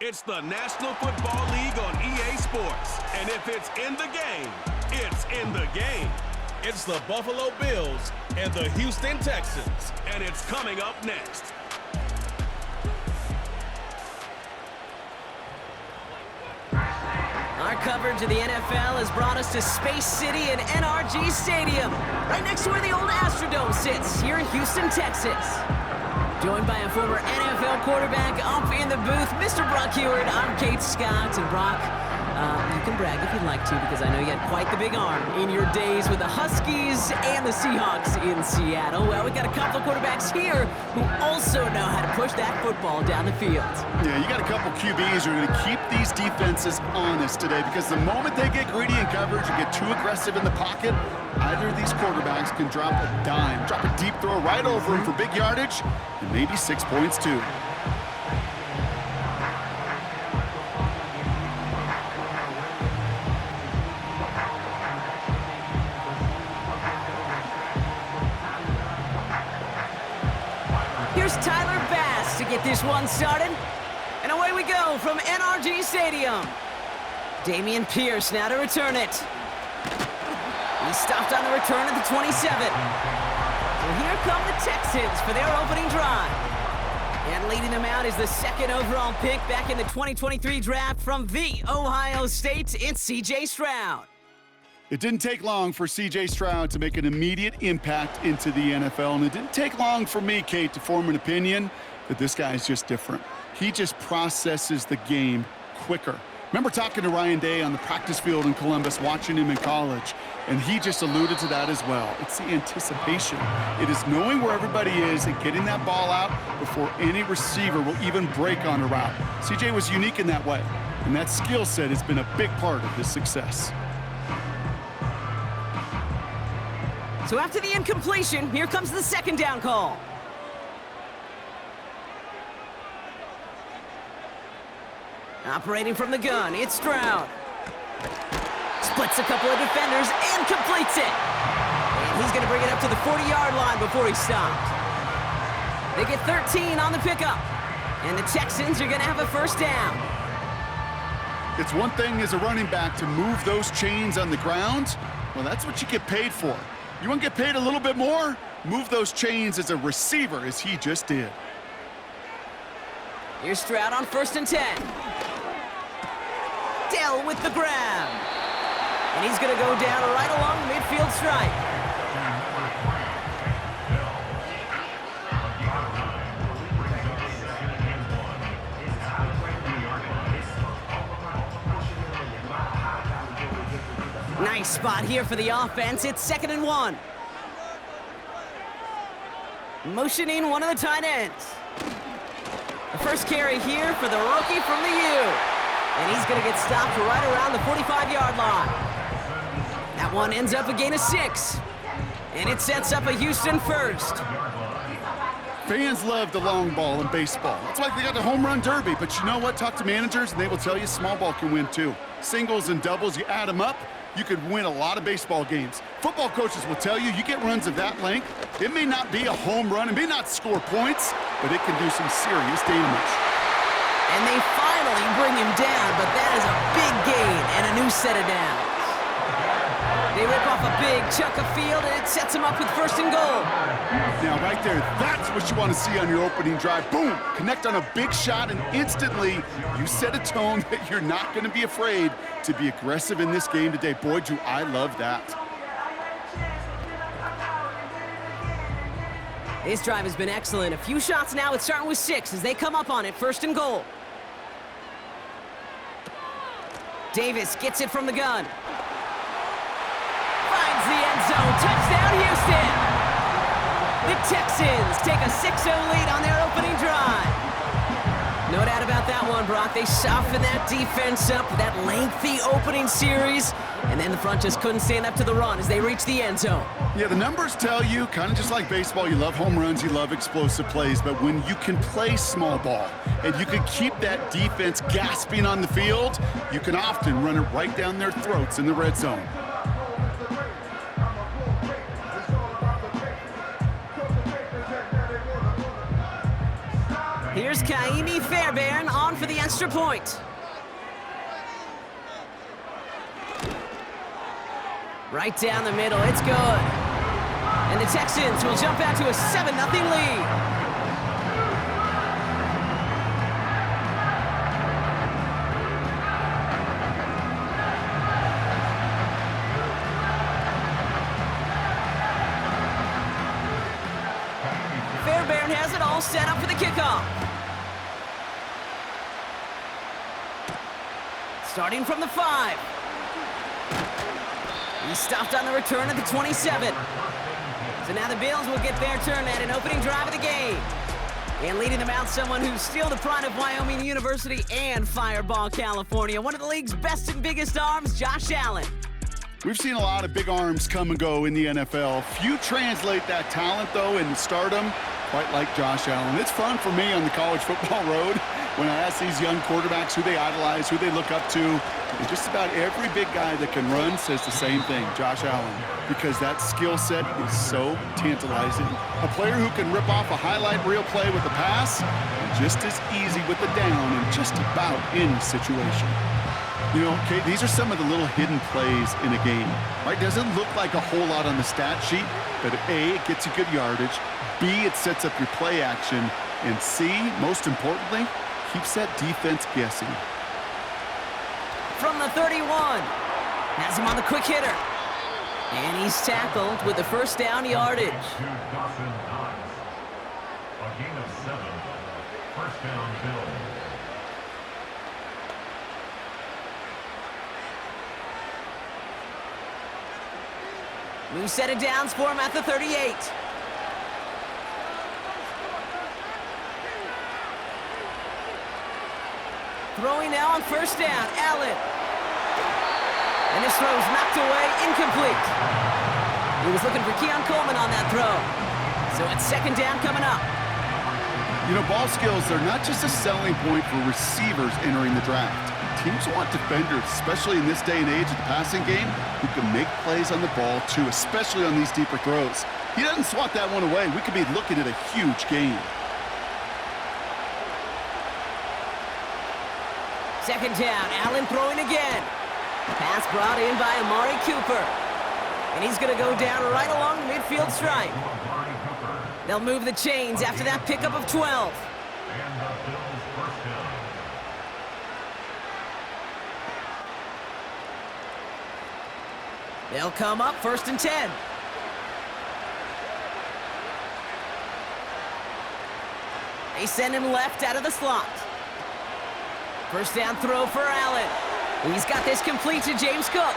It's the National Football League on EA Sports. And if it's in the game, it's in the game. It's the Buffalo Bills and the Houston Texans. And it's coming up next. Our coverage of the NFL has brought us to Space City and NRG Stadium, right next to where the old Astrodome sits, here in Houston, Texas. Joined by a former NFL quarterback up in the booth, Mr. Brock Heward. I'm Kate Scott, and Brock, you can brag if you'd like to, because I know you had quite the big arm in your days with the Huskies and the Seahawks in Seattle. Well, we got a couple of quarterbacks here who also know how to push that football down the field. Yeah, you got a couple QBs who are going to keep these defenses honest today, because the moment they get greedy in coverage or get too aggressive in the pocket, either of these quarterbacks can drop a dime, drop a deep throw right over him for big yardage, and maybe 6 points too. Here's Tyler Bass to get this one started. And away we go from NRG Stadium. Damian Pierce now to return it. He stopped on the return at the 27. So here come the Texans for their opening drive. And leading them out is the second overall pick back in the 2023 draft from the Ohio State. It's C.J. Stroud. It didn't take long for C.J. Stroud to make an immediate impact into the NFL, and it didn't take long for me, Kate, to form an opinion that this guy is just different. He just processes the game quicker. Remember talking to Ryan Day on the practice field in Columbus, watching him in college, and he just alluded to that as well. It's the anticipation. It is knowing where everybody is and getting that ball out before any receiver will even break on a route. C.J. was unique in that way, and that skill set has been a big part of his success. So after the incompletion, here comes the second down call. Operating from the gun, it's Stroud. Splits a couple of defenders and completes it. And he's going to bring it up to the 40-yard line before he stopped. They get 13 on the pickup. And the Texans are going to have a first down. It's one thing as a running back to move those chains on the ground. Well, that's what you get paid for. You want to get paid a little bit more? Move those chains as a receiver, as he just did. Here's Stroud on 1st and 10. Dell with the grab. And he's going to go down right along the midfield stripe. Nice spot here for the offense. It's 2nd and 1. Motioning one of the tight ends. The first carry here for the rookie from the U. And he's going to get stopped right around the 45-yard line. That one ends up a gain of 6. And it sets up a Houston first. Fans love the long ball in baseball. That's why they got the home run derby. But you know what? Talk to managers, and they will tell you small ball can win too. Singles and doubles, you add them up, you could win a lot of baseball games. Football coaches will tell you, you get runs of that length, it may not be a home run, it may not score points, but it can do some serious damage. And they finally bring him down, but that is a big gain and a new set of downs. They rip off a big chunk of field, and it sets them up with 1st and goal. Now, right there, that's what you want to see on your opening drive. Boom! Connect on a big shot, and instantly you set a tone that you're not going to be afraid to be aggressive in this game today. Boy, do I love that. This drive has been excellent. A few shots now. It's starting with 6 as they come up on it. 1st and goal. Davis gets it from the gun. Finds the end zone. Touchdown, Houston! The Texans take a 6-0 lead on their opening drive. No doubt about that one, Brock. They softened that defense up with that lengthy opening series, and then the front just couldn't stand up to the run as they reached the end zone. Yeah, the numbers tell you, kind of just like baseball, you love home runs, you love explosive plays, but when you can play small ball and you can keep that defense gasping on the field, you can often run it right down their throats in the red zone. Here's Kaimi Fairbairn on for the extra point. Right down the middle, it's good. And the Texans will jump out to a 7-0 lead. Fairbairn has it all set up for the kickoff. Starting from the 5. He's stopped on the return at the 27. So now the Bills will get their turn at an opening drive of the game. And leading them out, someone who's still the pride of Wyoming University and Fireball, California. One of the league's best and biggest arms, Josh Allen. We've seen a lot of big arms come and go in the NFL. Few translate that talent, though, and stardom quite like Josh Allen. It's fun for me on the college football road when I ask these young quarterbacks who they idolize, who they look up to. And just about every big guy that can run says the same thing, Josh Allen, because that skill set is so tantalizing. A player who can rip off a highlight reel play with a pass, and just as easy with the down in just about any situation. You know, Kate, these are some of the little hidden plays in a game, right? Doesn't look like a whole lot on the stat sheet, but A, it gets you good yardage, B, it sets up your play action, and C, most importantly, keeps that defense guessing. From the 31, has him on the quick hitter. And he's tackled with the first down yardage. A gain of 7. First down, Bills. New set of downs for him at the 38. Throwing now on first down, Allen. And this throw's knocked away, incomplete. He was looking for Keon Coleman on that throw. So it's second down coming up. You know, ball skills are not just a selling point for receivers entering the draft. Teams want defenders, especially in this day and age of the passing game, who can make plays on the ball too, especially on these deeper throws. He doesn't swat that one away. We could be looking at a huge game. Second down, Allen throwing again. Pass brought in by Amari Cooper. And he's going to go down right along the midfield stripe. They'll move the chains after that pickup of 12. And the Bills' first down. They'll come up first and 10. They send him left out of the slot. First down throw for Allen. He's got this complete to James Cook.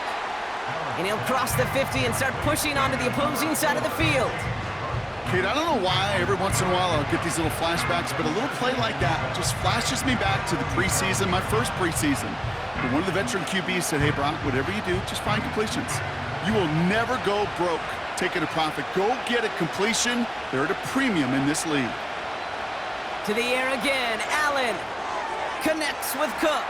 And he'll cross the 50 and start pushing onto the opposing side of the field. Kate, I don't know why every once in a while I'll get these little flashbacks, but a little play like that just flashes me back to the preseason, my first preseason. And one of the veteran QBs said, hey, Brock, whatever you do, just find completions. You will never go broke taking a profit. Go get a completion. They're at a premium in this league. To the air again, Allen connects with Cook.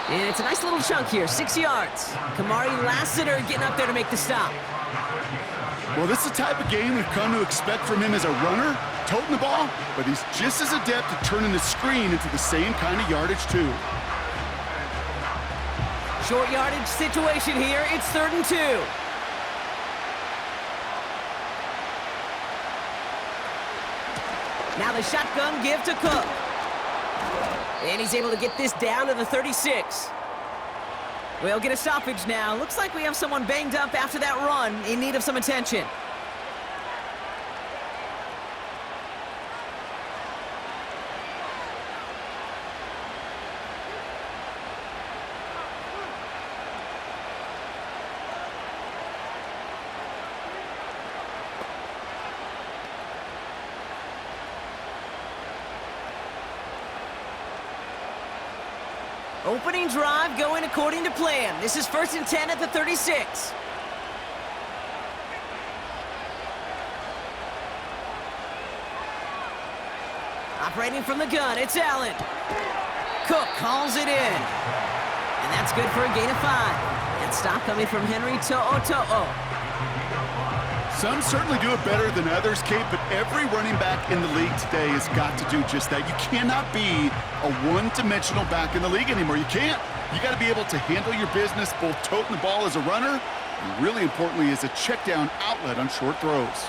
And it's a nice little chunk here, 6 yards. Kamari Lassiter getting up there to make the stop. Well, this is the type of game we've come to expect from him as a runner, toting the ball, but he's just as adept at turning the screen into the same kind of yardage, too. Short yardage situation here. It's 3rd and 2. Now the shotgun give to Cook. And he's able to get this down to the 36. We'll get a stoppage now. Looks like we have someone banged up after that run in need of some attention. Opening drive going according to plan. This is 1st and 10 at the 36. Operating from the gun, it's Allen. Cook calls it in. And that's good for a gain of 5. And stop coming from Henry To'o. Some certainly do it better than others, Kate, but every running back in the league today has got to do just that. You cannot be a one-dimensional back in the league anymore. You can't. You got to be able to handle your business, both toting the ball as a runner, and really importantly as a check-down outlet on short throws.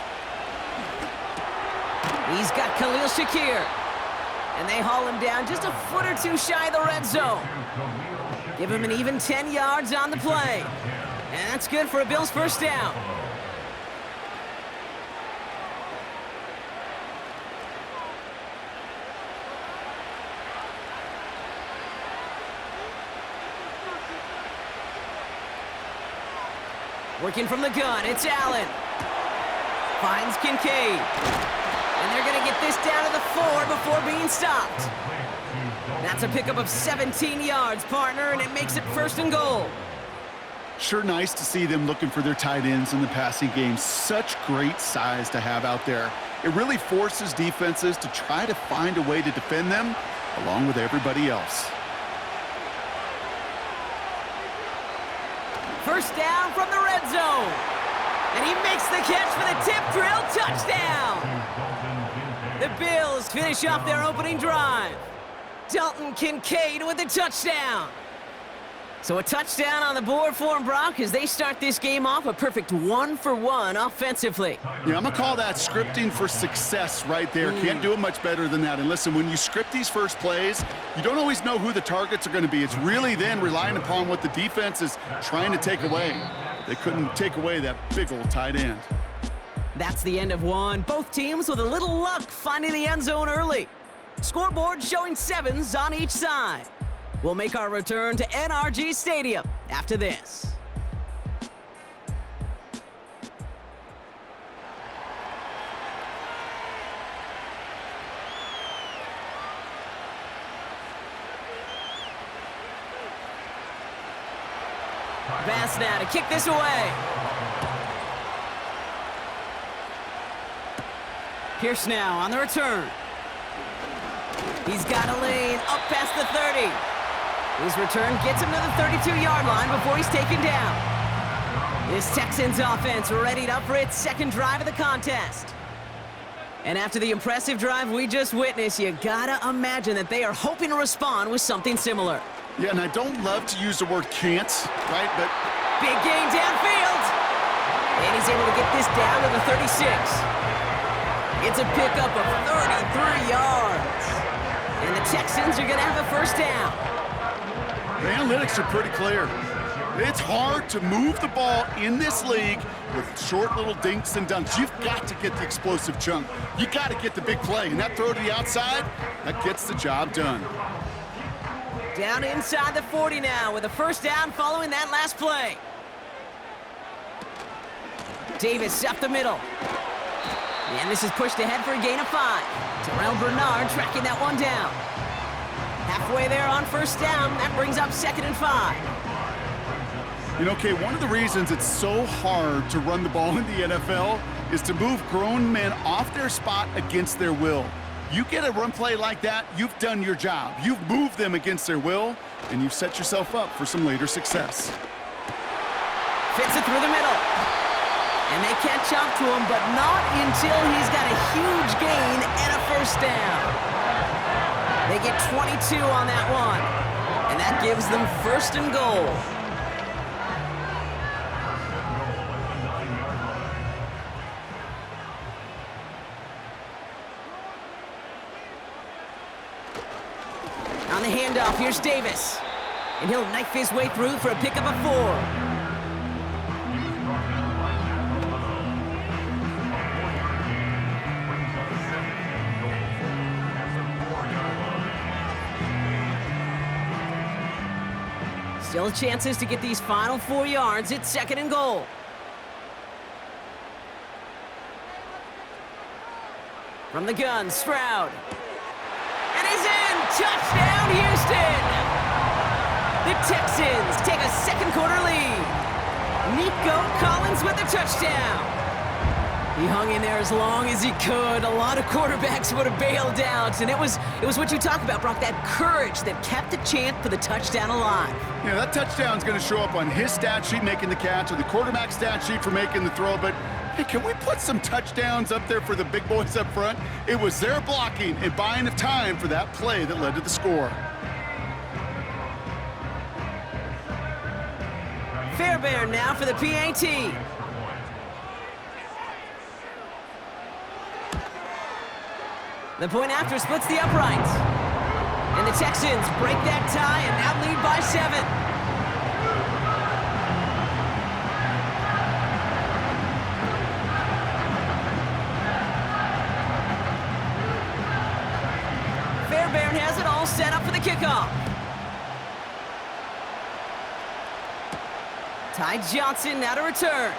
He's got Khalil Shakir. And they haul him down just a foot or two shy of the red zone. Give him an even 10 yards on the play. And that's good for a Bills first down. Working from the gun, it's Allen. Finds Kincaid. And they're going to get this down to the 4 before being stopped. That's a pickup of 17 yards, partner, and it makes it 1st and goal. Sure nice to see them looking for their tight ends in the passing game. Such great size to have out there. It really forces defenses to try to find a way to defend them along with everybody else. First down from the red zone. And he makes the catch for the tip drill touchdown. The Bills finish off their opening drive. Dalton Kincaid with the touchdown. So a touchdown on the board for them, Brock, as they start this game off a perfect 1-for-1 offensively. Yeah, I'm going to call that scripting for success right there. Can't do it much better than that. And listen, when you script these first plays, you don't always know who the targets are going to be. It's really then relying upon what the defense is trying to take away. They couldn't take away that big old tight end. That's the end of one. Both teams with a little luck finding the end zone early. Scoreboard showing 7s on each side. We'll make our return to NRG Stadium after this. Pass now to kick this away. Pierce now on the return. He's got a lane up past the 30. His return gets him to the 32-yard line before he's taken down. This Texans offense readied up for its second drive of the contest. And after the impressive drive we just witnessed, you gotta imagine that they are hoping to respond with something similar. Yeah, and I don't love to use the word can't, right? But big gain downfield. And he's able to get this down to the 36. It's a pickup of 33 yards. And the Texans are going to have a first down. The analytics are pretty clear. It's hard to move the ball in this league with short little dinks and dunks. You've got to get the explosive chunk. You got to get the big play. And that throw to the outside, that gets the job done. Down inside the 40 now with a first down following that last play. Davis up the middle. And this is pushed ahead for a gain of 5. Terrell Bernard tracking that one down. Halfway there on first down. That brings up 2nd and 5. You know, Kay, one of the reasons it's so hard to run the ball in the NFL is to move grown men off their spot against their will. You get a run play like that, you've done your job. You've moved them against their will, and you've set yourself up for some later success. Fits it through the middle. And they catch up to him, but not until he's got a huge gain and a first down. They get 22 on that one, and that gives them 1st and goal. On the handoff, here's Davis. And he'll knife his way through for a pickup of 4. Still chances to get these final 4 yards. It's 2nd and goal. From the gun, Stroud. And he's in! Touchdown, Houston! The Texans take a second quarter lead. Nico Collins with the touchdown. He hung in there as long as he could. A lot of quarterbacks would have bailed out. And it was what you talk about, Brock, that courage that kept the chance for the touchdown alive. Yeah, that touchdown's going to show up on his stat sheet making the catch or the quarterback stat sheet for making the throw. But Hey, can we put some touchdowns up there for the big boys up front? It was their blocking and buying of time for that play that led to the score. Fairbairn now for the PAT. The point after splits the uprights. And the Texans break that tie and now lead by 7. Fairbairn has it all set up for the kickoff. Ty Johnson now to return.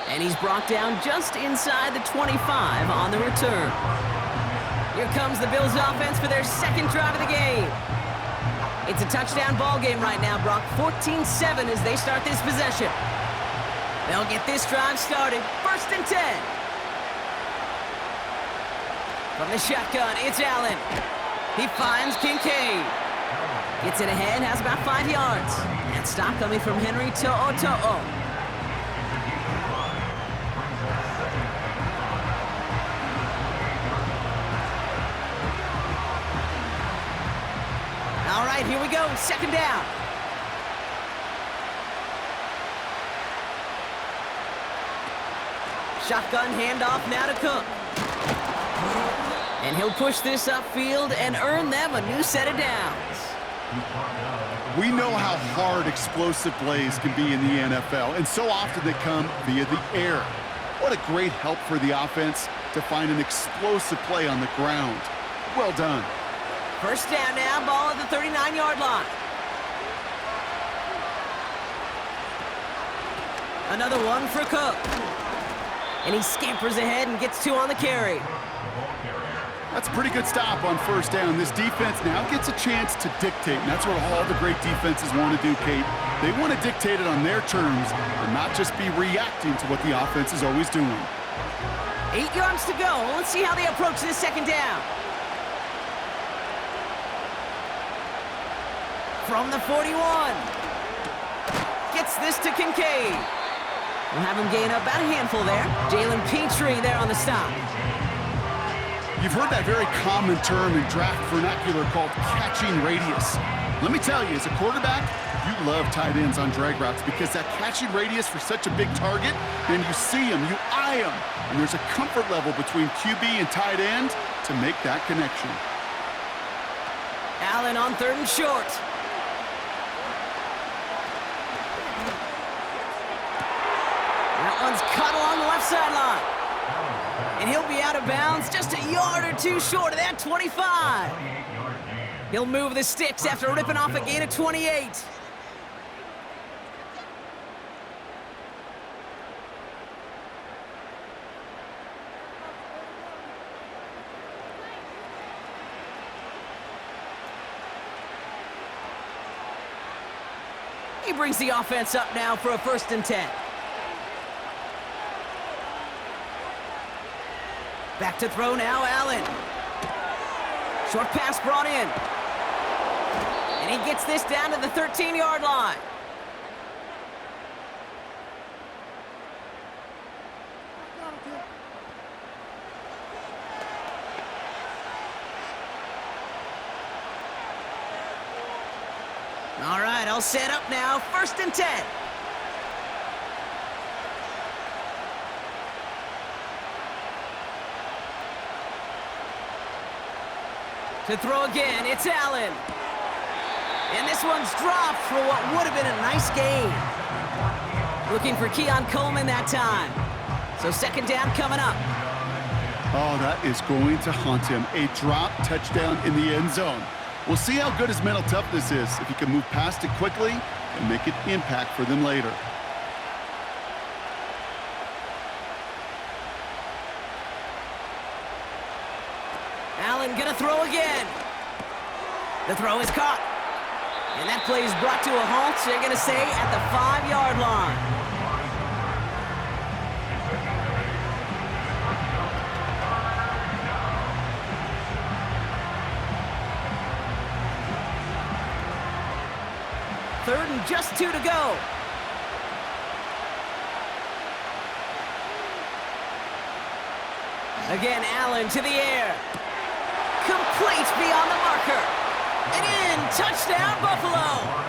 And he's brought down just inside the 25 on the return. Here comes the Bills offense for their second drive of the game. It's a touchdown ball game right now, Brock. 14-7 as they start this possession. They'll get this drive started. 1st and 10. From the shotgun, it's Allen. He finds Kincaid. Gets it ahead, has about 5 yards. And stop coming from Henry To'o. All right, here we go. 2nd down. Shotgun handoff now to Cook. And he'll push this upfield and earn them a new set of downs. We know how hard explosive plays can be in the NFL, and so often they come via the air. What a great help for the offense to find an explosive play on the ground. Well done. 1st down now, ball at the 39-yard line. Another one for Cook. And he scampers ahead and gets 2 on the carry. That's a pretty good stop on 1st down. This defense now gets a chance to dictate, and that's what all the great defenses want to do, Kate. They want to dictate it on their terms and not just be reacting to what the offense is always doing. 8 yards to go. Let's see how they approach this 2nd down. From the 41. Gets this to Kincaid. We'll have him gain up about a handful there. Jalen Petrie there on the stop. You've heard that very common term in draft vernacular called catching radius. Let me tell you, as a quarterback, you love tight ends on drag routes because that catching radius for such a big target, then you see him, you eye him, and there's a comfort level between QB and tight end to make that connection. Allen on 3rd and short. That one's cut along the left sideline. And he'll be out of bounds just a yard or 2 short of that 25. He'll move the sticks after ripping off a gain of 28. He brings the offense up now for a 1st and 10. Back to throw now, Allen. Short pass brought in. And he gets this down to the 13-yard line. All right, all set up now. 1st and 10. To throw again, it's Allen. And this one's dropped for what would have been a nice gain. Looking for Keon Coleman that time. So 2nd down coming up. Oh, that is going to haunt him. A drop touchdown in the end zone. We'll see how good his mental toughness is, if he can move past it quickly and make an impact for them later. Allen gonna throw again. The throw is caught. And that play is brought to a halt, so they're gonna say at the 5-yard line. Third and just 2 to go. Again, Allen to the air. Complete beyond the marker. And in. Touchdown, Buffalo.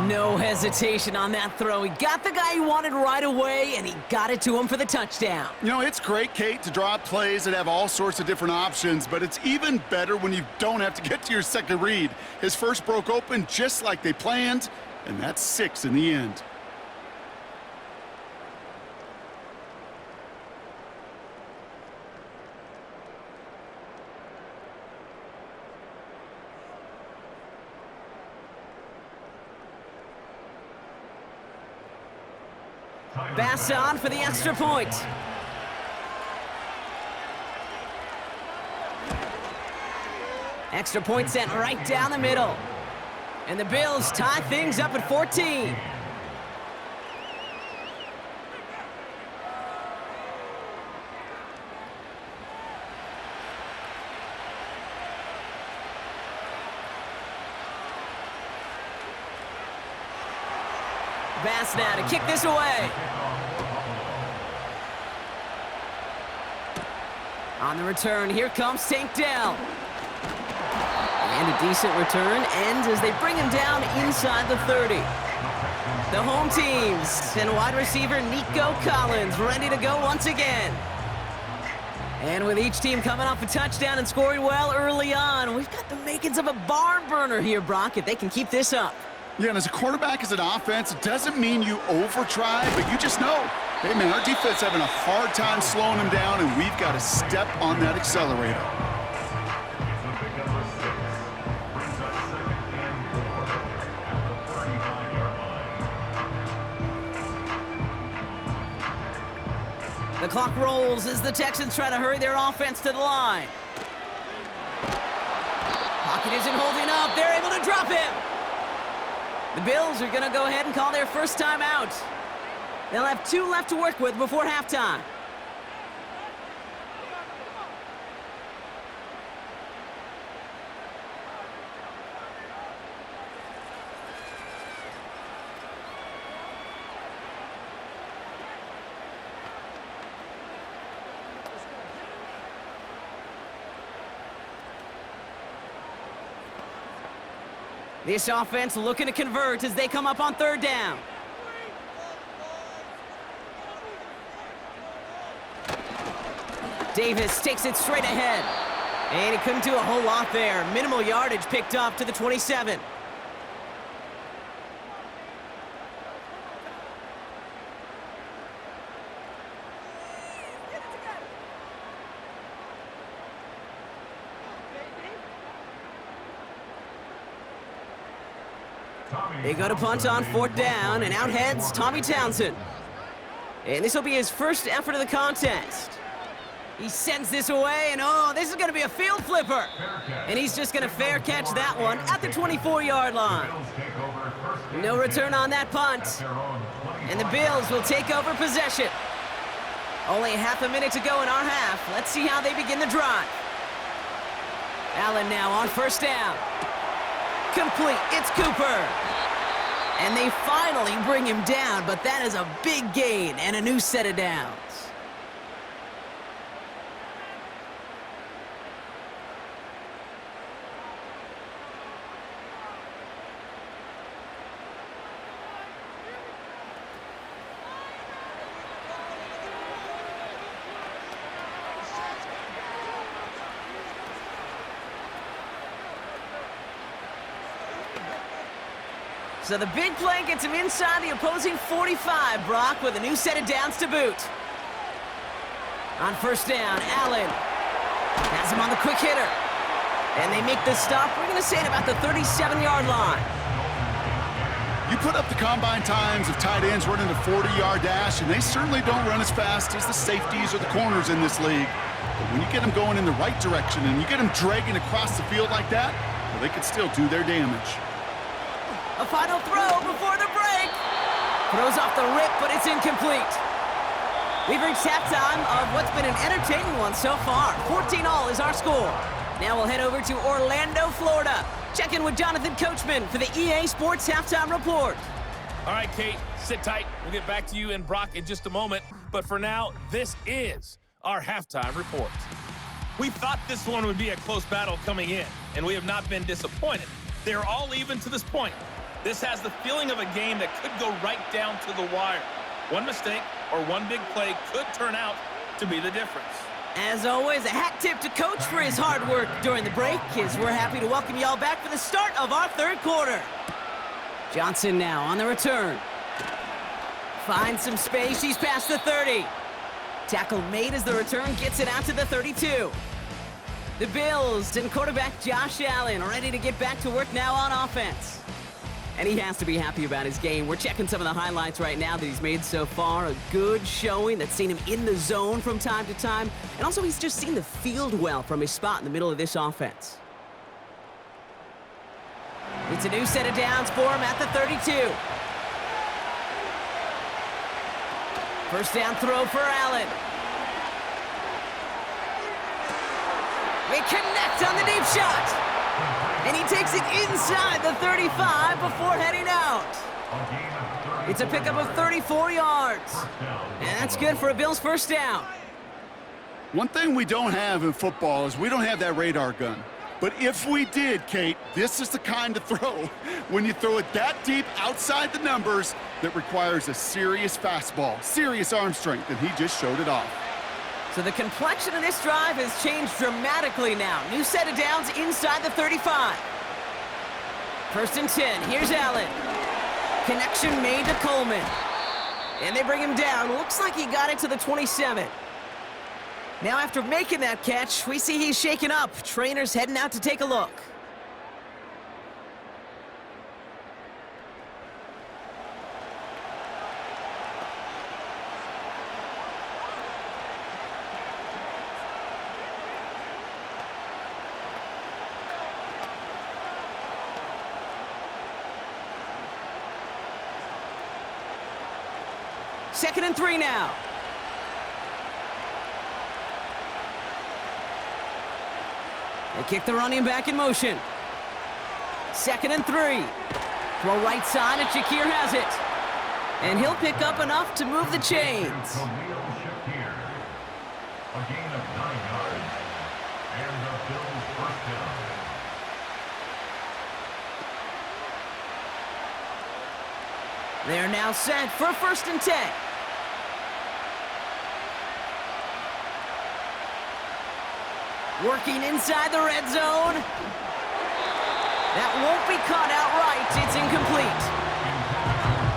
No hesitation on that throw. He got the guy he wanted right away, and he got it to him for the touchdown. You know, it's great, Kate, to draw up plays that have all sorts of different options, but it's even better when you don't have to get to your second read. His first broke open just like they planned, and that's 6 in the end. Bass on for the extra point. Extra point sent right down the middle. And the Bills tie things up at 14. Bass now to kick this away. On the return, here comes Tank Dell. And a decent return ends as they bring him down inside the 30. The home teams and wide receiver Nico Collins ready to go once again. And with each team coming off a touchdown and scoring well early on, we've got the makings of a barn burner here, Brock, if they can keep this up. Yeah, and as a quarterback, as an offense, it doesn't mean you over-try, but you just know, hey, man, our defense having a hard time slowing them down, and we've got to step on that accelerator. The clock rolls as the Texans try to hurry their offense to the line. Pocket isn't holding up. They're able to drop him. The Bills are going to go ahead and call their first time out. They'll have 2 left to work with before halftime. This offense looking to convert as they come up on 3rd down. Davis takes it straight ahead. And he couldn't do a whole lot there. Minimal yardage picked up to the 27. They go to punt on 4th down, and out heads Tommy Townsend. And this will be his first effort of the contest. He sends this away, and oh, this is going to be a field flipper. And he's just going to fair catch that one at the 24-yard line. No return on that punt. And the Bills will take over possession. Only half a minute to go in our half. Let's see how they begin the drive. Allen now on 1st down. Complete, it's Cooper. And they finally bring him down, but that is a big gain and a new set of downs. So the big play gets him inside the opposing 45, Brock, with a new set of downs to boot. On 1st down, Allen has him on the quick hitter. And they make the stop, we're going to say at about the 37-yard line. You put up the combine times of tight ends running a 40-yard dash, and they certainly don't run as fast as the safeties or the corners in this league. But when you get them going in the right direction and you get them dragging across the field like that, well, they can still do their damage. A final throw before the break. Throws off the rip, but it's incomplete. We've reached halftime of what's been an entertaining one so far. 14-all is our score. Now we'll head over to Orlando, Florida. Check in with Jonathan Coachman for the EA Sports Halftime Report. All right, Kate, sit tight. We'll get back to you and Brock in just a moment. But for now, this is our halftime report. We thought this one would be a close battle coming in, and we have not been disappointed. They're all even to this point. This has the feeling of a game that could go right down to the wire. One mistake or one big play could turn out to be the difference. As always, a hat tip to Coach for his hard work during the break, as we're happy to welcome y'all back for the start of our third quarter. Johnson now on the return. Finds some space, he's past the 30. Tackle made as the return gets it out to the 32. The Bills and quarterback Josh Allen ready to get back to work now on offense. And he has to be happy about his game. We're checking some of the highlights right now that he's made so far. A good showing that's seen him in the zone from time to time. And also he's just seen the field well from his spot in the middle of this offense. It's a new set of downs for him at the 32. First down throw for Allen. They connect on the deep shot. And he takes it inside the 35 before heading out. It's a pickup of 34 yards. And that's good for a Bills first down. One thing we don't have in football is we don't have that radar gun. But if we did, Kate, this is the kind of throw, when you throw it that deep outside the numbers, that requires a serious fastball, serious arm strength, and he just showed it off. So the complexion of this drive has changed dramatically now. New set of downs inside the 35. First and 10, here's Allen. Connection made to Coleman. And they bring him down. Looks like he got it to the 27. Now after making that catch, we see he's shaken up. Trainer's heading out to take a look. Second and 3 now. They kick the running back in motion. Second and 3. Throw right side, and Shakir has it. And he'll pick up enough to move the chains. A gain of 9 yards. And the Bills first down. They're now set for first and 10. Working inside the red zone. That won't be caught outright. It's incomplete.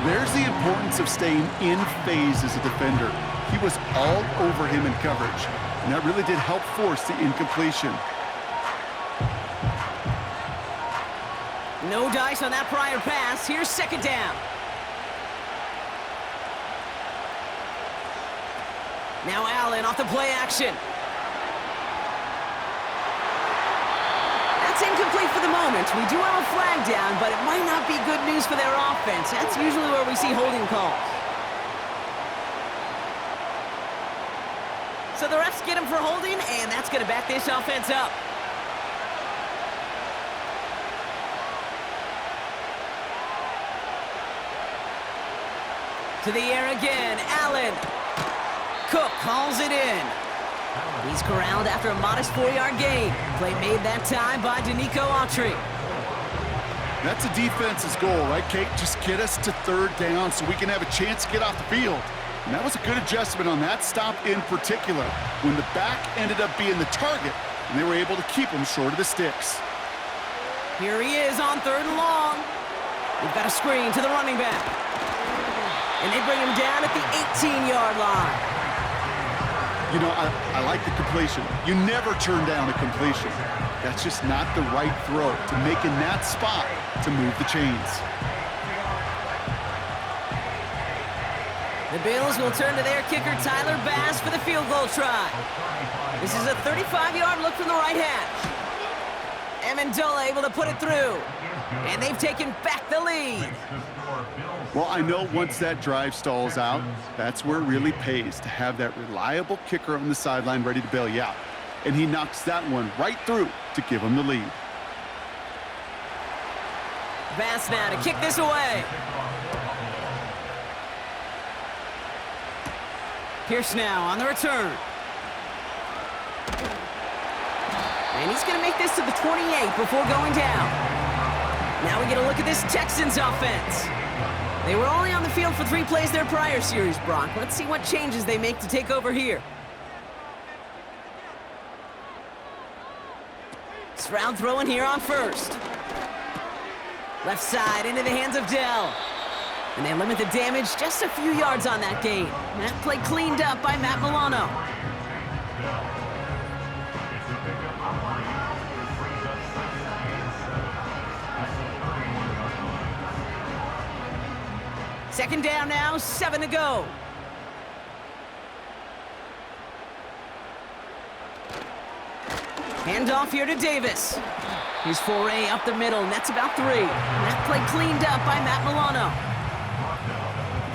There's the importance of staying in phase as a defender. He was all over him in coverage, and that really did help force the incompletion. No dice on that prior pass. Here's second down. Now Allen off the play action. That's incomplete for the moment. We do have a flag down, but it might not be good news for their offense. That's usually where we see holding calls. So the refs get him for holding, and that's going to back this offense up. To the air again, Allen. Cook calls it in. He's corralled after a modest 4-yard gain. Play made that time by Danico Autry. That's a defense's goal, right, Kate? Just get us to third down so we can have a chance to get off the field. And that was a good adjustment on that stop in particular, when the back ended up being the target, and they were able to keep him short of the sticks. Here he is on third and long. We've got a screen to the running back. And they bring him down at the 18-yard line. You know, I like the completion. You never turn down a completion. That's just not the right throw to make in that spot to move the chains. The Bills will turn to their kicker, Tyler Bass, for the field goal try. This is a 35-yard look from the right hash. Amendola able to put it through. And they've taken back the lead. Well, I know once that drive stalls out, that's where it really pays to have that reliable kicker on the sideline ready to bail you out. And he knocks that one right through to give him the lead. Bass now to kick this away. Pierce now on the return. And he's going to make this to the 28 before going down. Now we get a look at this Texans offense. They were only on the field for 3 plays their prior series, Brock. Let's see what changes they make to take over here. Stroud throwing here on first. Left side into the hands of Dell. And they limit the damage just a few yards on that gain. That play cleaned up by Matt Milano. Second down now, 7 to go. Handoff here to Davis. His foray up the middle, and that's about 3. That play cleaned up by Matt Milano.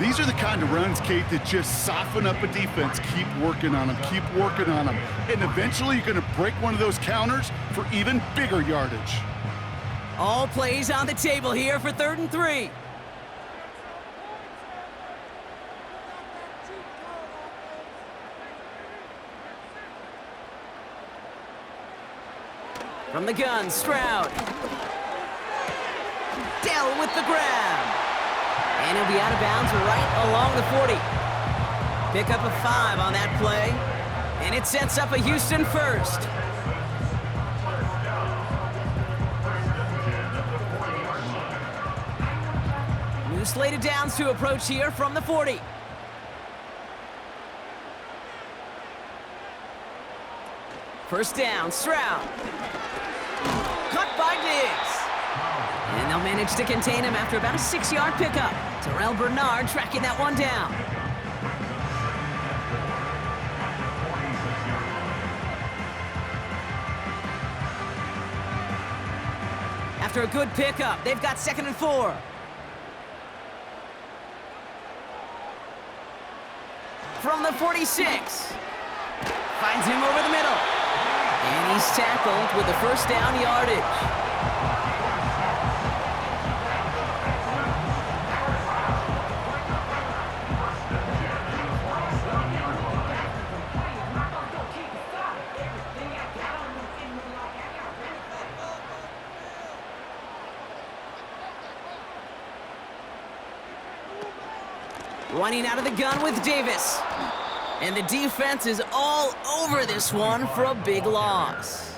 These are the kind of runs, Kate, that just soften up a defense. Keep working on them, keep working on them. And eventually you're going to break one of those counters for even bigger yardage. All plays on the table here for 3rd and 3. From the gun, Stroud. Dell with the grab. And he'll be out of bounds right along the 40. Pick up a 5 on that play. And it sets up a Houston first. New slated downs to approach here from the 40. First down, Stroud. Cut by Diggs. And they'll manage to contain him after about a 6-yard pickup. Terrell Bernard tracking that one down. After a good pickup, they've got 2nd and 4. From the 46. Finds him over the middle. And he's tackled with the first down yardage. Running out of the gun with Davis. And the defense is all over this one for a big loss.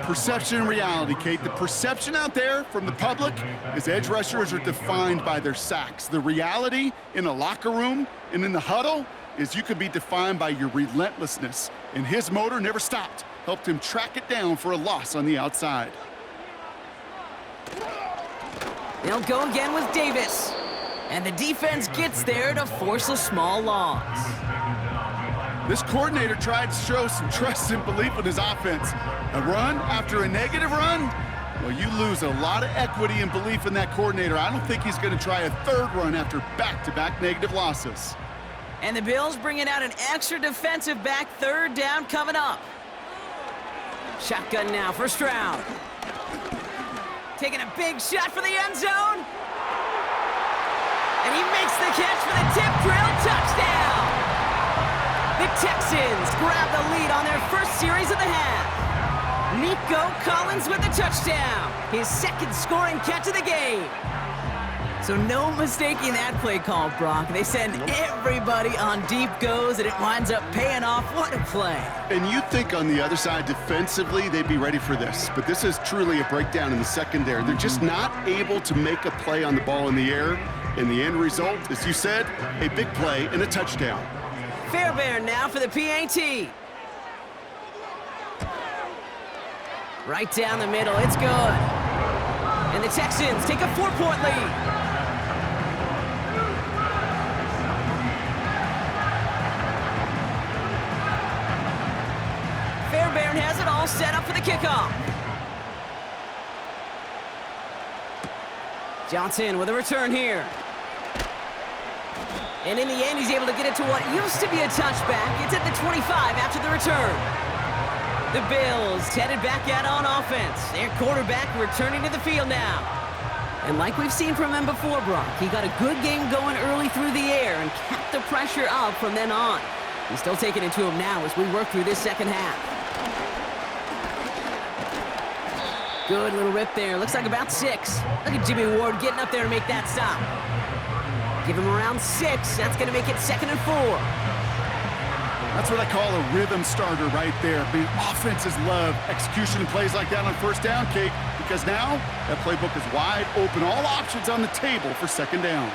Perception and reality, Kate. The perception out there from the public is edge rushers are defined by their sacks. The reality in a locker room and in the huddle is you can be defined by your relentlessness. And his motor never stopped. Helped him track it down for a loss on the outside. They'll go again with Davis. And the defense gets there to force a small loss. This coordinator tried to show some trust and belief in his offense. A run after a negative run? Well, you lose a lot of equity and belief in that coordinator. I don't think he's going to try a 3rd run after back-to-back negative losses. And the Bills bringing out an extra defensive back, 3rd down coming up. Shotgun now for Stroud. Taking a big shot for the end zone. And he makes the catch for the tip drill touchdown. The Texans grab the lead on their first series of the half. Nico Collins with the touchdown. His 2nd scoring catch of the game. So no mistaking that play call, Brock. They send everybody on deep goes, and it winds up paying off. What a play. And you think on the other side, defensively, they'd be ready for this. But this is truly a breakdown in the secondary. They're just not able to make a play on the ball in the air. And the end result, as you said, a big play and a touchdown. Fairbairn now for the PAT. Right down the middle, it's good. And the Texans take a 4-point lead. Fairbairn has it all set up for the kickoff. Johnson with a return here. And in the end, he's able to get it to what used to be a touchback. It's at the 25 after the return. The Bills headed back out on offense. Their quarterback returning to the field now. And like we've seen from him before, Brock, he got a good game going early through the air and kept the pressure up from then on. He's still taking it to him now as we work through this second half. Good little rip there. Looks like about 6. Look at Jimmy Ward getting up there to make that stop. Give him around 6. That's going to make it 2nd and 4. That's what I call a rhythm starter right there. The offenses love execution and plays like that on first down, Kate, because now that playbook is wide open. All options on the table for 2nd down.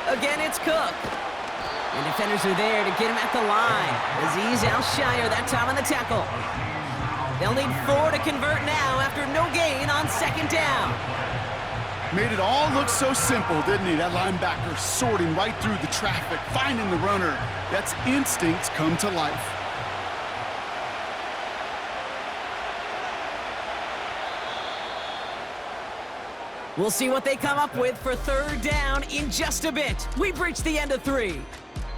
Again, it's Cook. And defenders are there to get him at the line. Azeez Al-Shire that time on the tackle. They'll need 4 to convert now after no gain on 2nd down. Made it all look so simple, didn't he? That linebacker sorting right through the traffic, finding the runner. That's instincts come to life. We'll see what they come up with for 3rd down in just a bit. We've reached the end of 3.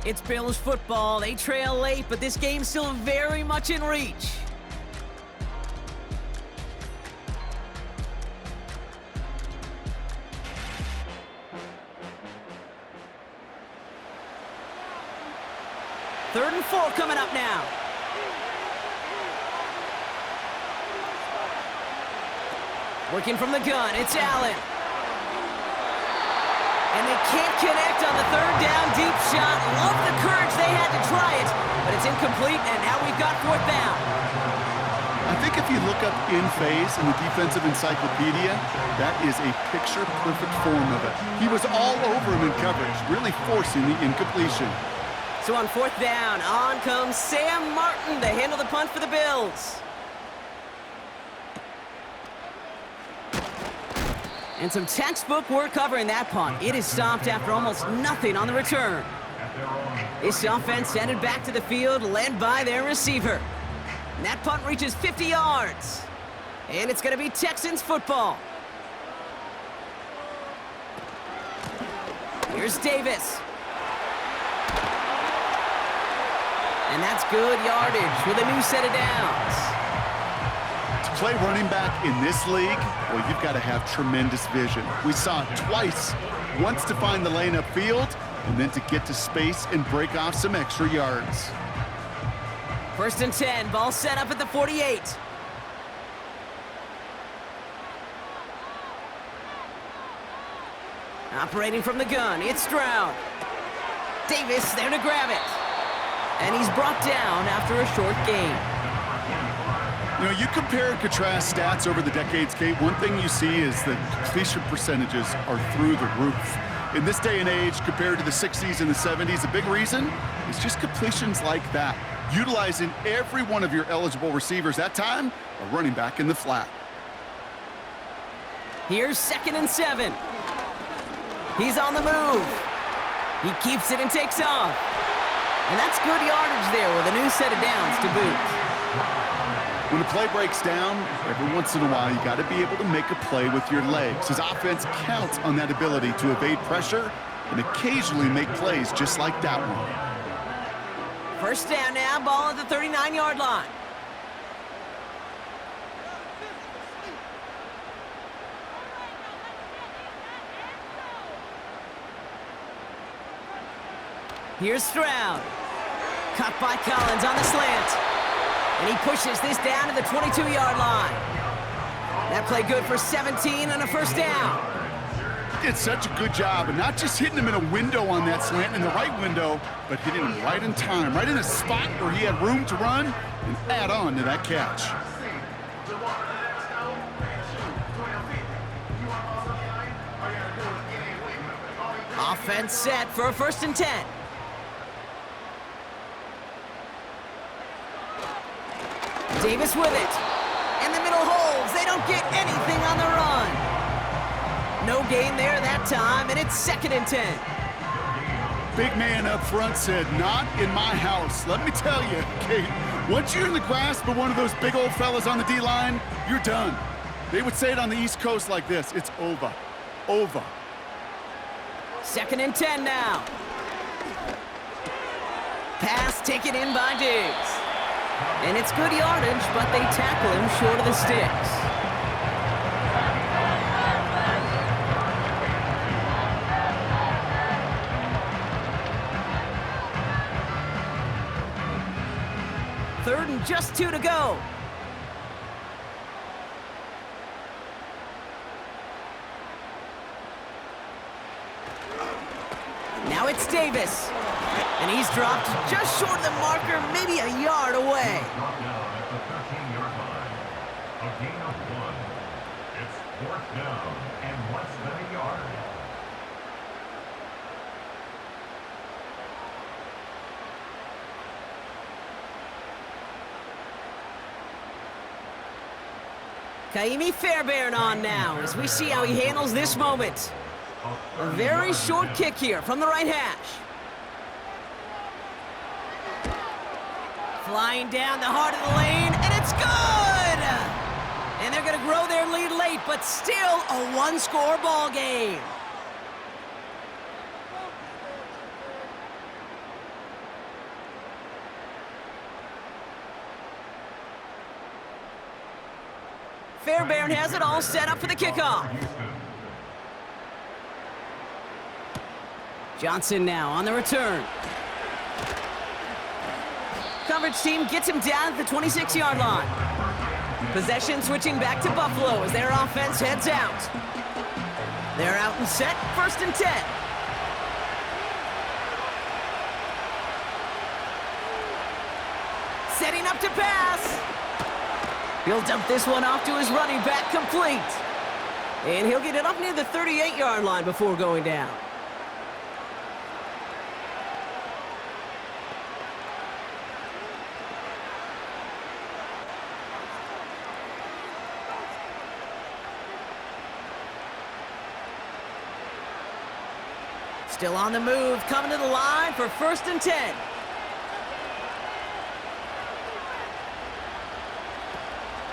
It's Bills football. They trail late, but this game's still very much in reach. Third and 4 coming up now. Working from the gun, it's Allen. And they can't connect on the 3rd down deep shot. Love the courage they had to try it, but it's incomplete, and now we've got 4th down. I think if you look up in phase in the defensive encyclopedia, that is a picture-perfect form of it. He was all over him in coverage, really forcing the incompletion. So on 4th down, on comes Sam Martin to handle the punt for the Bills. And some textbook work covering that punt. It is stopped after almost nothing on the return. This offense headed back to the field, led by their receiver. And that punt reaches 50 yards. And it's going to be Texans football. Here's Davis. And that's good yardage with a new set of downs. To play running back in this league, well, you've got to have tremendous vision. We saw it twice, once to find the lane upfield, and then to get to space and break off some extra yards. 1st and 10, ball set up at the 48. Operating from the gun, it's Stroud. Davis there to grab it. And he's brought down after a short gain. You know, you compare and contrast stats over the decades, Kate. One thing you see is that completion percentages are through the roof. In this day and age, compared to the 60s and the 70s, a big reason is just completions like that. Utilizing every one of your eligible receivers. That time, a running back in the flat. Here's 2nd and 7. He's on the move. He keeps it and takes off. And that's good yardage there with a new set of downs to boot. When a play breaks down, every once in a while, you got to be able to make a play with your legs. His offense counts on that ability to evade pressure and occasionally make plays just like that one. 1st down now, ball at the 39-yard line. Here's Stroud. Caught by Collins on the slant. And he pushes this down to the 22-yard line. That play good for 17 and a 1st down. Did such a good job, and not just hitting him in a window on that slant, in the right window, but hitting him right in time, right in a spot where he had room to run and add on to that catch. Offense set for a 1st and 10. Davis with it. And the middle holds. They don't get anything on the run. No gain there that time, and it's 2nd and 10. Big man up front said, "Not in my house." Let me tell you, Kate, once you're in the grasp of one of those big old fellas on the D-line, you're done. They would say it on the East Coast like this: it's over. Over. 2nd and 10 now. Pass taken in by Diggs. And it's good yardage, but they tackle him short of the sticks. 3rd and just 2 to go. Now it's Davis. And he's dropped just short of the marker, maybe a yard away. Brought down at the 13-yard line. A gain of 1. It's 4th down and less than a yard. Kaimi Fairbairn on now as we see how he handles this moment. A very short kick here from the right hash. Flying down the heart of the lane, and it's good! And they're going to grow their lead late, but still a one-score ball game. Fairbairn has it all set up for the kickoff. Johnson now on the return. Coverage team gets him down at the 26-yard line. Possession switching back to Buffalo as their offense heads out. They're out and set, 1st and 10. Setting up to pass. He'll dump this one off to his running back, complete. And he'll get it up near the 38-yard line before going down. Still on the move, coming to the line for 1st and 10.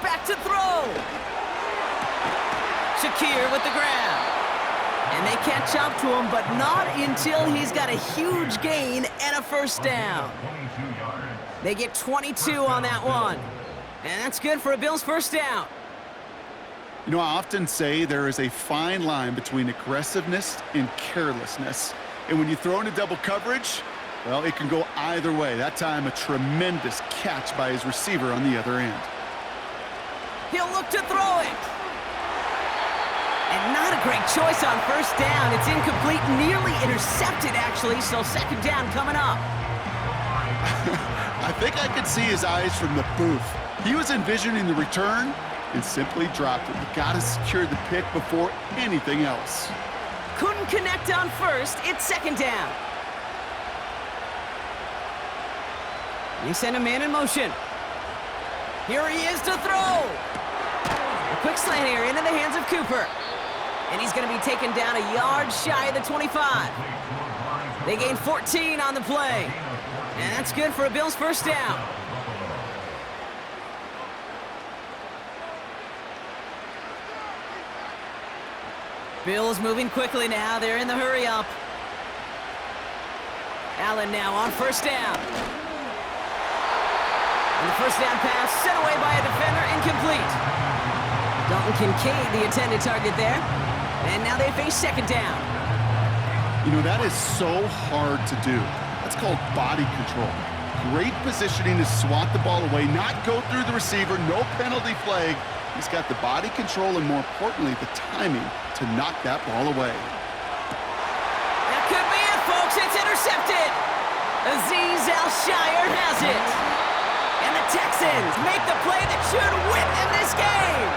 Back to throw. Shakir with the grab. And they catch up to him, but not until he's got a huge gain and a 1st down. 22 yards. They get 22 on that one. And that's good for a Bills 1st down. You know, I often say there is a fine line between aggressiveness and carelessness. And when you throw into double coverage, well, it can go either way. That time, a tremendous catch by his receiver on the other end. He'll look to throw it. And not a great choice on 1st down. It's incomplete, nearly intercepted, actually, so 2nd down coming up. I think I could see his eyes from the booth. He was envisioning the return and simply dropped it. You got to secure the pick before anything else. Couldn't connect on 1st. It's 2nd down. They send a man in motion. Here he is to throw. A quick slant here into the hands of Cooper. And he's going to be taken down a yard shy of the 25. They gain 14 on the play. And that's good for a Bills 1st down. Bills moving quickly now. They're in the hurry up. Allen now on 1st down. And the 1st down pass sent away by a defender, incomplete. Dalton Kincaid, the intended target there. And now they face 2nd down. You know, that is so hard to do. That's called body control. Great positioning to swat the ball away, not go through the receiver, no penalty flag. He's got the body control and, more importantly, the timing to knock that ball away. That could be it, folks. It's intercepted. Azeez Al-Shire has it. And the Texans make the play that should win them this game.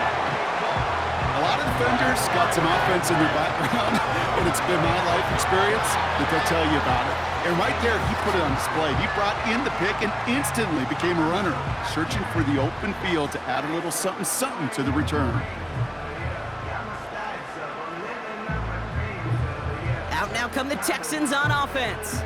A lot of defenders got some offense in their background, and it's been my life experience that they'll tell you about it. And right there, he put it on display. He brought in the pick and instantly became a runner, searching for the open field to add a little something-something to the return. Out now come the Texans on offense.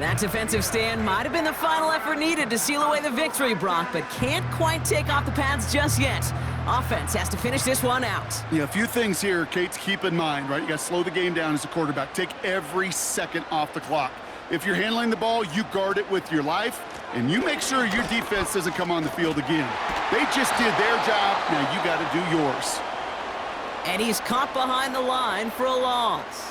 That defensive stand might have been the final effort needed to seal away the victory, Brock, but can't quite take off the pads just yet. Offense has to finish this one out. Yeah, a few things here, Kate, to keep in mind, right? You got to slow the game down as a quarterback. Take every second off the clock. If you're handling the ball, you guard it with your life, and you make sure your defense doesn't come on the field again. They just did their job. Now you got to do yours. And he's caught behind the line for a loss.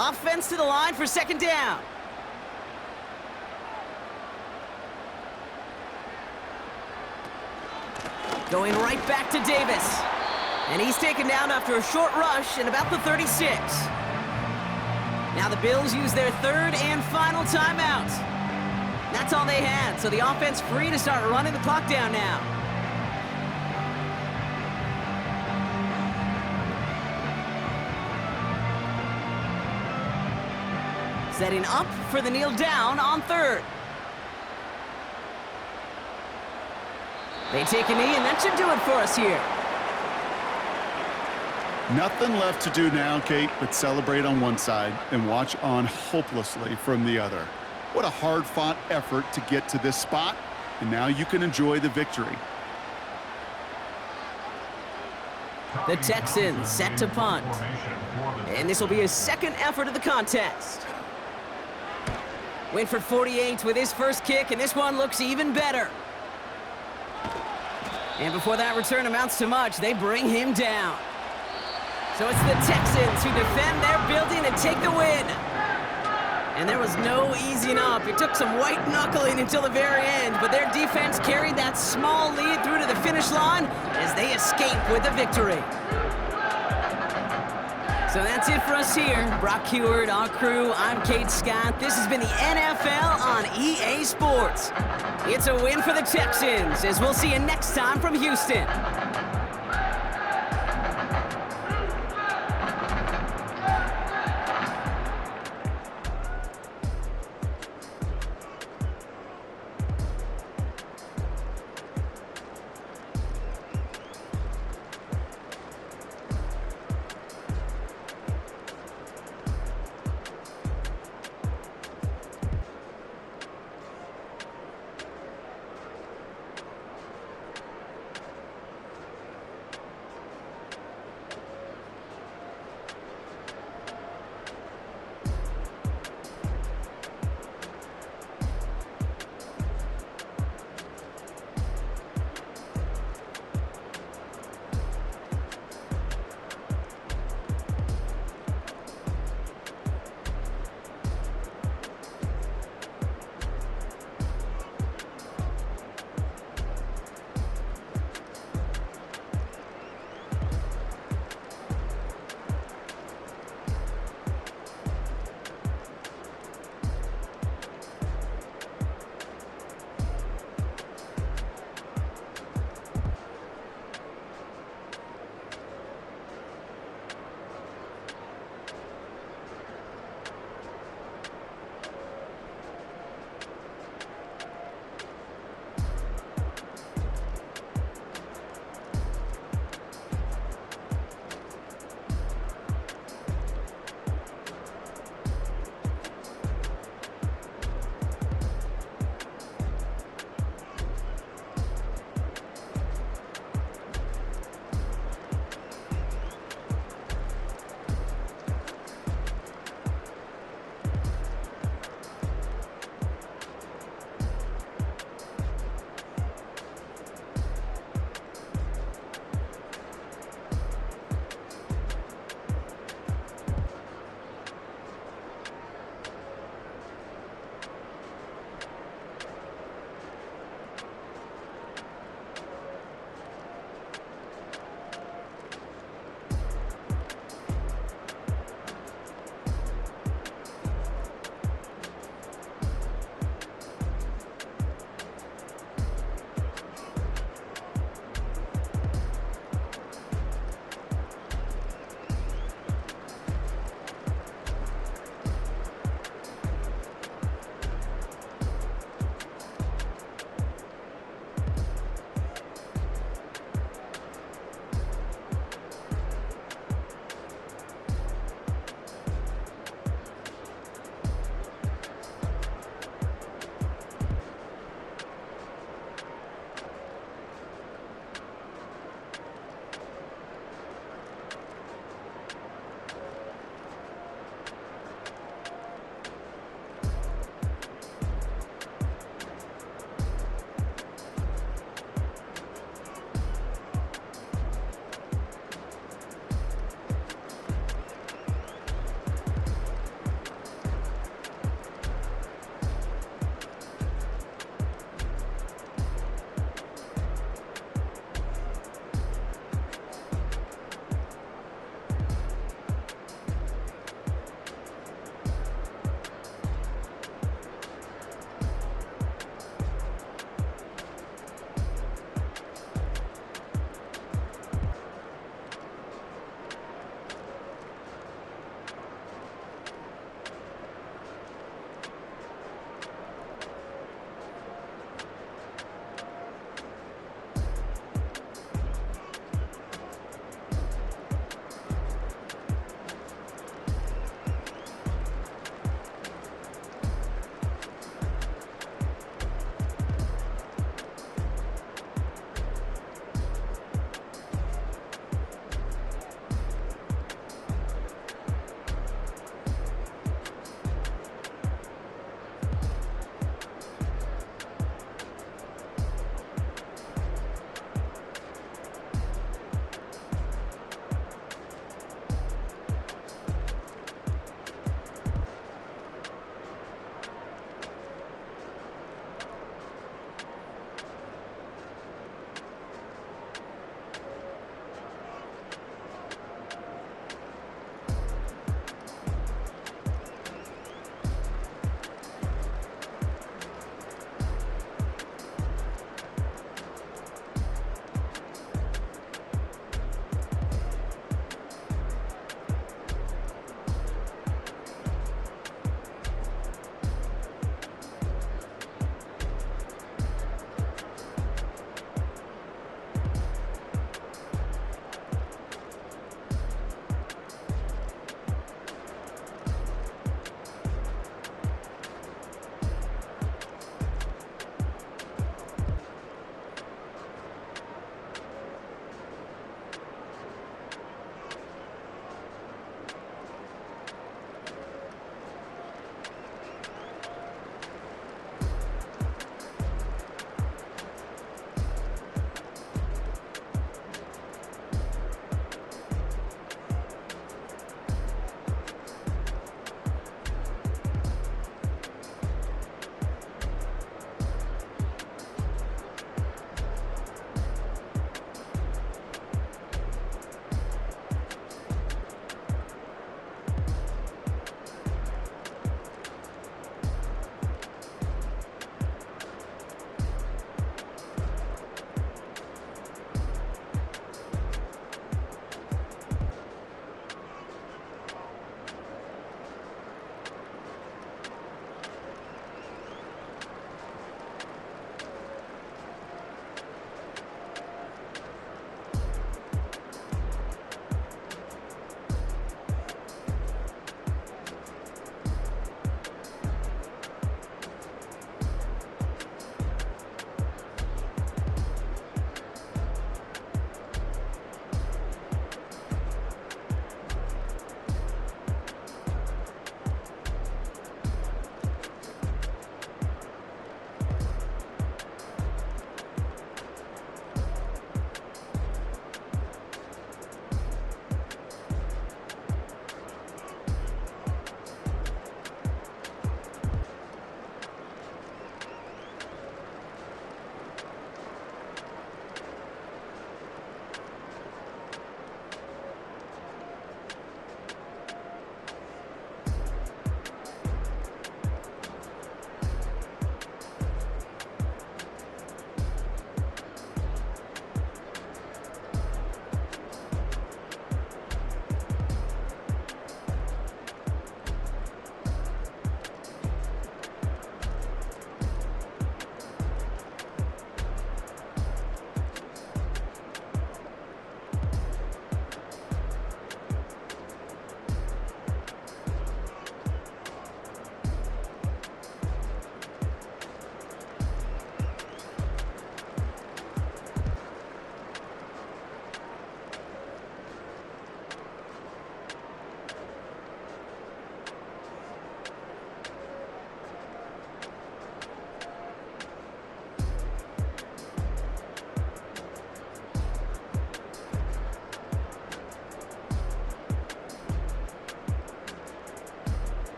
Offense to the line for second down. Going right back to Davis. And he's taken down after a short rush at about the 36. Now the Bills use their third and final timeout. That's all they had, so the offense free to start running the clock down now. Setting up for the kneel down on third. They take a knee, and that should do it for us here. Nothing left to do now, Kate, but celebrate on one side and watch on hopelessly from the other. What a hard-fought effort to get to this spot, and now you can enjoy the victory. The Texans set to punt. And this will be his second effort of the contest. Winford 48 with his first kick, and this one looks even better. And before that return amounts to much, they bring him down. So it's the Texans who defend their building and take the win. And there was no easing up. It took some white knuckling until the very end, but their defense carried that small lead through to the finish line as they escape with the victory. So that's it for us here. Brock Heward, our crew, I'm Kate Scott. This has been the NFL on EA Sports. It's a win for the Texans, as we'll see you next time from Houston.